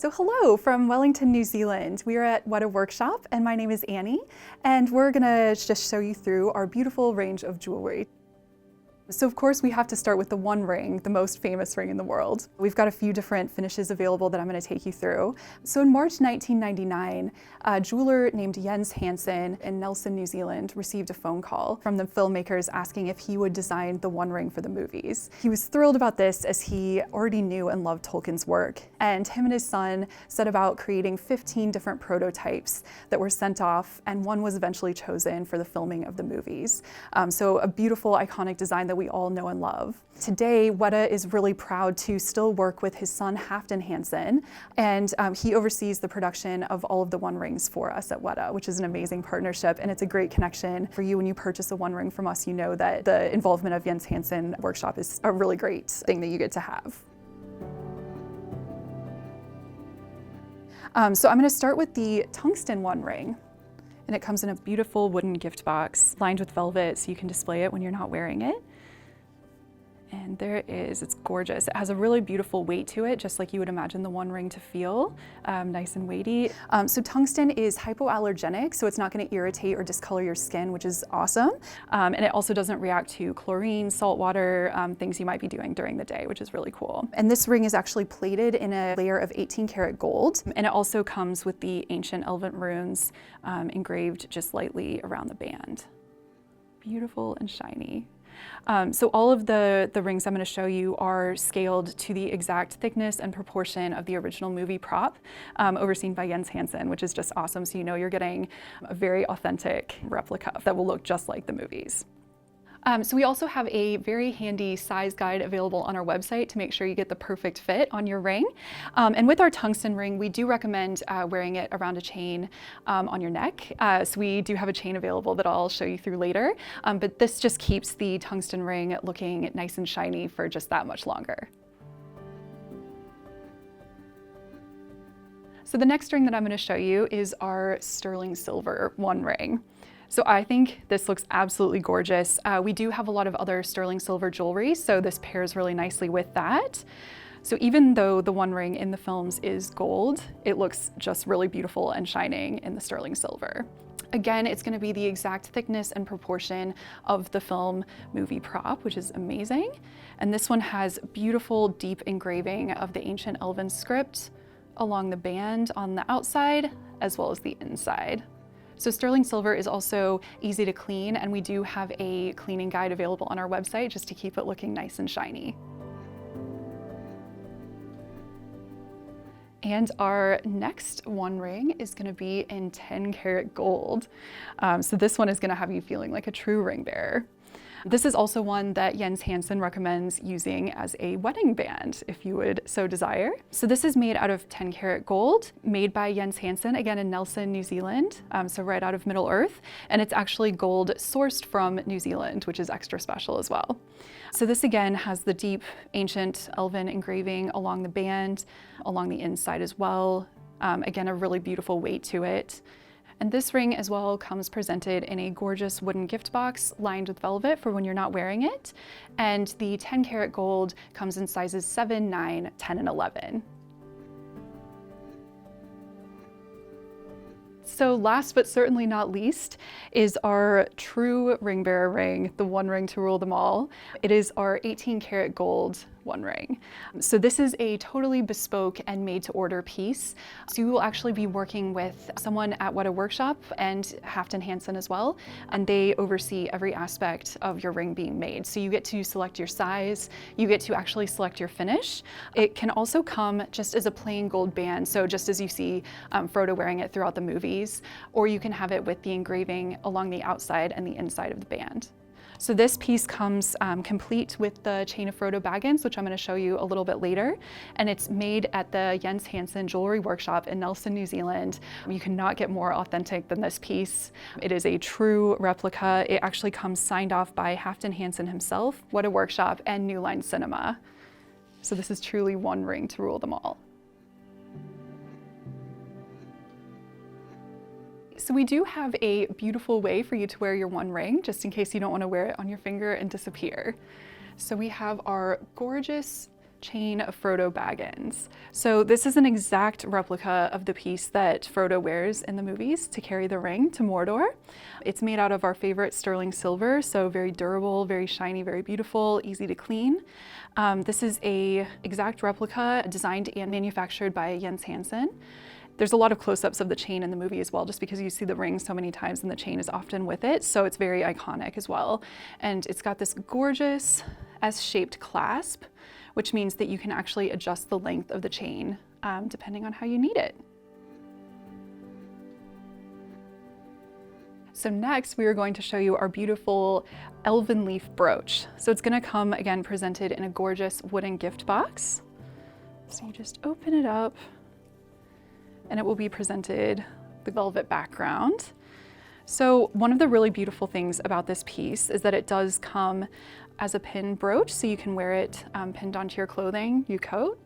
So hello from Wellington, New Zealand. We are at Weta Workshop and my name is Annie, and we're gonna just show you through our beautiful range of jewelry. So of course we have to start with the one ring, the most famous ring in the world. We've got a few different finishes available that I'm going to take you through. So in March 1999, a jeweler named Jens Hansen in Nelson, New Zealand received a phone call from the filmmakers asking if he would design the one ring for the movies. He was thrilled about this as he already knew and loved Tolkien's work, and him and his son set about creating 15 different prototypes that were sent off, and one was eventually chosen for the filming of the movies. So a beautiful, iconic design that we all know and love. Today, Weta is really proud to still work with his son Halfdan Hansen, and he oversees the production of all of the One Rings for us at Weta, which is an amazing partnership, and it's a great connection for you. When you purchase a One Ring from us, you know that the involvement of Jens Hansen Workshop is a really great thing that you get to have. So I'm going to start with the tungsten One Ring. And it comes in a beautiful wooden gift box lined with velvet so you can display it when you're not wearing it. And there it is, it's gorgeous. It has a really beautiful weight to it, just like you would imagine the One Ring to feel, nice and weighty. So tungsten is hypoallergenic, so it's not gonna irritate or discolor your skin, which is awesome. And it also doesn't react to chlorine, salt water, things you might be doing during the day, which is really cool. And this ring is actually plated in a layer of 18 karat gold. And it also comes with the ancient Elven runes engraved just lightly around the band. Beautiful and shiny. So all of the rings I'm going to show you are scaled to the exact thickness and proportion of the original movie prop, overseen by Jens Hansen, which is just awesome. So you know you're getting a very authentic replica that will look just like the movies. So we also have a very handy size guide available on our website to make sure you get the perfect fit on your ring. And with our tungsten ring, we do recommend wearing it around a chain on your neck. So we do have a chain available that I'll show you through later. But this just keeps the tungsten ring looking nice and shiny for just that much longer. So the next ring that I'm going to show you is our sterling silver One Ring. So I think this looks absolutely gorgeous. We do have a lot of other sterling silver jewelry, so this pairs really nicely with that. So even though the One Ring in the films is gold, it looks just really beautiful and shining in the sterling silver. Again, it's going to be the exact thickness and proportion of the film movie prop, which is amazing. And this one has beautiful deep engraving of the ancient Elven script along the band on the outside, as well as the inside. So sterling silver is also easy to clean, and we do have a cleaning guide available on our website just to keep it looking nice and shiny. And our next One Ring is going to be in 10 karat gold. So this one is going to have you feeling like a true ring bearer. This is also one that Jens Hansen recommends using as a wedding band, if you would so desire. So this is made out of 10 karat gold, made by Jens Hansen, again in Nelson, New Zealand, so right out of Middle Earth. And it's actually gold sourced from New Zealand, which is extra special as well. So this again has the deep ancient Elven engraving along the band, along the inside as well. Again, a really beautiful weight to it. And this ring as well comes presented in a gorgeous wooden gift box lined with velvet for when you're not wearing it. And the 10 karat gold comes in sizes 7, 9, 10, and 11. So last but certainly not least is our true ring bearer ring, the One Ring to rule them all. It is our 18 karat gold One Ring. So this is a totally bespoke and made to order piece. So you will actually be working with someone at Weta Workshop and Halfdan Hansen as well, and they oversee every aspect of your ring being made. So you get to select your size, you get to actually select your finish. It can also come just as a plain gold band, so just as you see Frodo wearing it throughout the movies, or you can have it with the engraving along the outside and the inside of the band. So this piece comes complete with the chain of Frodo Baggins, which I'm going to show you a little bit later. And it's made at the Jens Hansen Jewellery Workshop in Nelson, New Zealand. You cannot get more authentic than this piece. It is a true replica. It actually comes signed off by Halfdan Hansen himself, Weta Workshop, and New Line Cinema. So this is truly one ring to rule them all. So we do have a beautiful way for you to wear your One Ring, just in case you don't want to wear it on your finger and disappear. So we have our gorgeous chain of Frodo Baggins. So this is an exact replica of the piece that Frodo wears in the movies to carry the ring to Mordor. It's made out of our favorite sterling silver, so very durable, very shiny, very beautiful, easy to clean. This is a exact replica designed and manufactured by Jens Hansen. There's a lot of close-ups of the chain in the movie as well, just because you see the ring so many times and the chain is often with it, so it's very iconic as well. And it's got this gorgeous S-shaped clasp, which means that you can actually adjust the length of the chain depending on how you need it. So next we are going to show you our beautiful Elven leaf brooch. So it's going to come again presented in a gorgeous wooden gift box. So you just open it up and it will be presented with velvet background. So one of the really beautiful things about this piece is that it does come as a pin brooch, so you can wear it pinned onto your clothing, your coat,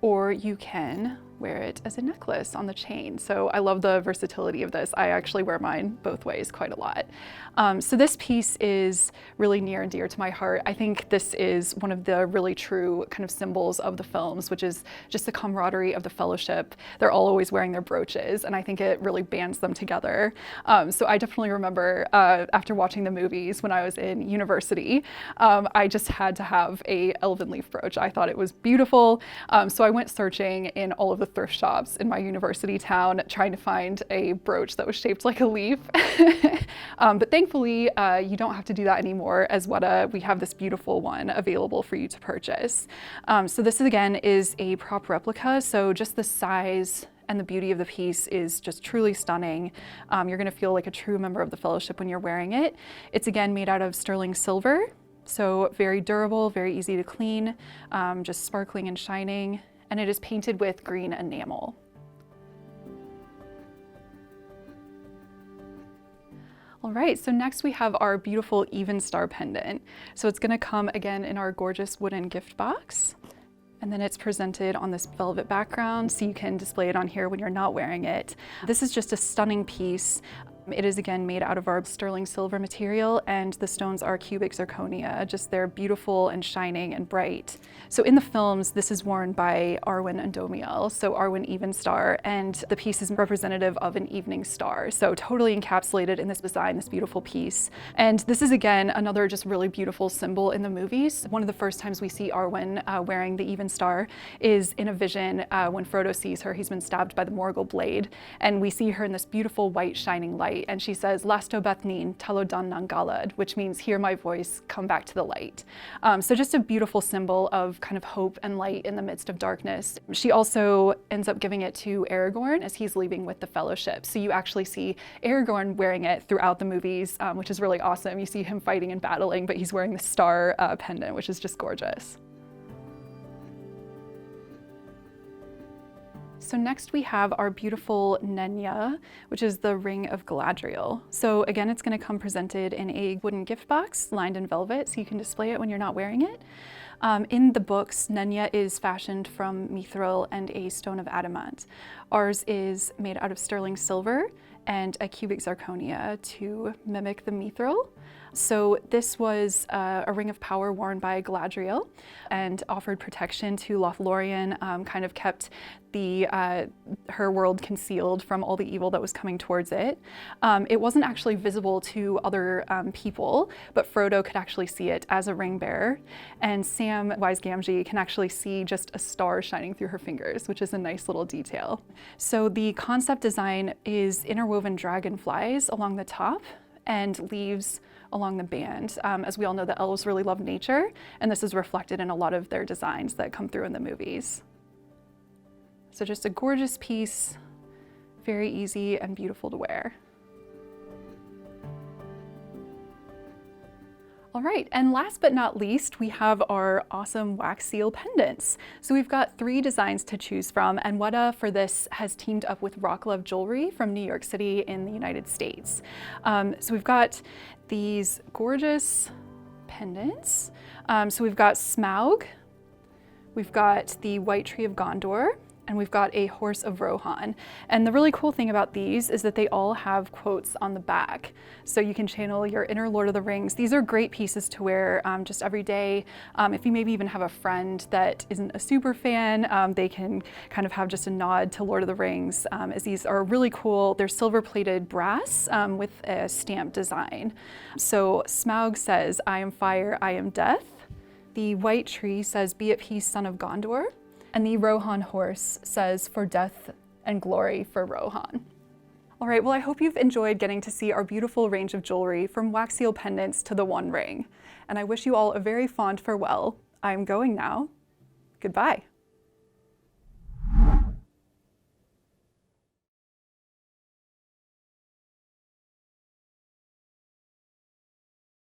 or you can wear it as a necklace on the chain. So I love the versatility of this. I actually wear mine both ways quite a lot. So this piece is really near and dear to my heart. I think this is one of the really true kind of symbols of the films, which is just the camaraderie of the fellowship. They're all always wearing their brooches, and I think it really bands them together. So I definitely remember after watching the movies when I was in university, I just had to have a elven leaf brooch. I thought it was beautiful. So I went searching in all of the thrift shops in my university town trying to find a brooch that was shaped like a leaf. But thankfully, you don't have to do that anymore. As Weta, we have this beautiful one available for you to purchase. So this again is a prop replica, so just the size and the beauty of the piece is just truly stunning. You're going to feel like a true member of the fellowship when you're wearing it. It's again made out of sterling silver, so very durable, very easy to clean, just sparkling and shining, and it is painted with green enamel. All right, so next we have our beautiful Evenstar Pendant. So it's going to come again in our gorgeous wooden gift box. And then it's presented on this velvet background, so you can display it on here when you're not wearing it. This is just a stunning piece. It is again made out of our sterling silver material, and the stones are cubic zirconia. Just they're beautiful and shining and bright. So in the films, this is worn by Arwen and Domiel, so Arwen Evenstar, and the piece is representative of an evening star. So totally encapsulated in this design, this beautiful piece. And this is again another just really beautiful symbol in the movies. One of the first times we see Arwen wearing the Evenstar is in a vision when Frodo sees her. He's been stabbed by the Morgul blade, and we see her in this beautiful white shining light. And she says, "Lasto Bethnin, Talodan Nangalad," which means "hear my voice, come back to the light." So just a beautiful symbol of kind of hope and light in the midst of darkness. She also ends up giving it to Aragorn as he's leaving with the fellowship. So you actually see Aragorn wearing it throughout the movies, which is really awesome. You see him fighting and battling, but he's wearing the star pendant, which is just gorgeous. So next we have our beautiful Nenya, which is the ring of Galadriel. So again, it's going to come presented in a wooden gift box lined in velvet, so you can display it when you're not wearing it. In the books, Nenya is fashioned from mithril and a stone of adamant. Ours is made out of sterling silver and a cubic zirconia to mimic the mithril. So this was a ring of power worn by Galadriel and offered protection to Lothlorien, kind of kept her world concealed from all the evil that was coming towards it. It wasn't actually visible to other people, but Frodo could actually see it as a ring bearer, and Sam Wise Gamgee can actually see just a star shining through her fingers, which is a nice little detail. So the concept design is interwoven dragonflies along the top and leaves along the band. As we all know, the elves really love nature, and this is reflected in a lot of their designs that come through in the movies. So just a gorgeous piece, very easy and beautiful to wear. All right, and last but not least, we have our awesome wax seal pendants. So we've got 3 designs to choose from, and Weta for this has teamed up with Rock Love Jewelry from New York City in the United States. So we've got these gorgeous pendants. So we've got Smaug, we've got the White Tree of Gondor, And we've got a Horse of Rohan. And the really cool thing about these is that they all have quotes on the back. So you can channel your inner Lord of the Rings. These are great pieces to wear just every day. If you maybe even have a friend that isn't a super fan, they can kind of have just a nod to Lord of the Rings, as these are really cool. They're silver-plated brass with a stamp design. So Smaug says, "I am fire, I am death." The white tree says, "Be at peace, son of Gondor." And the Rohan horse says, "For death and glory for Rohan." All right, well, I hope you've enjoyed getting to see our beautiful range of jewelry from wax seal pendants to the One Ring. And I wish you all a very fond farewell. I'm going now. Goodbye.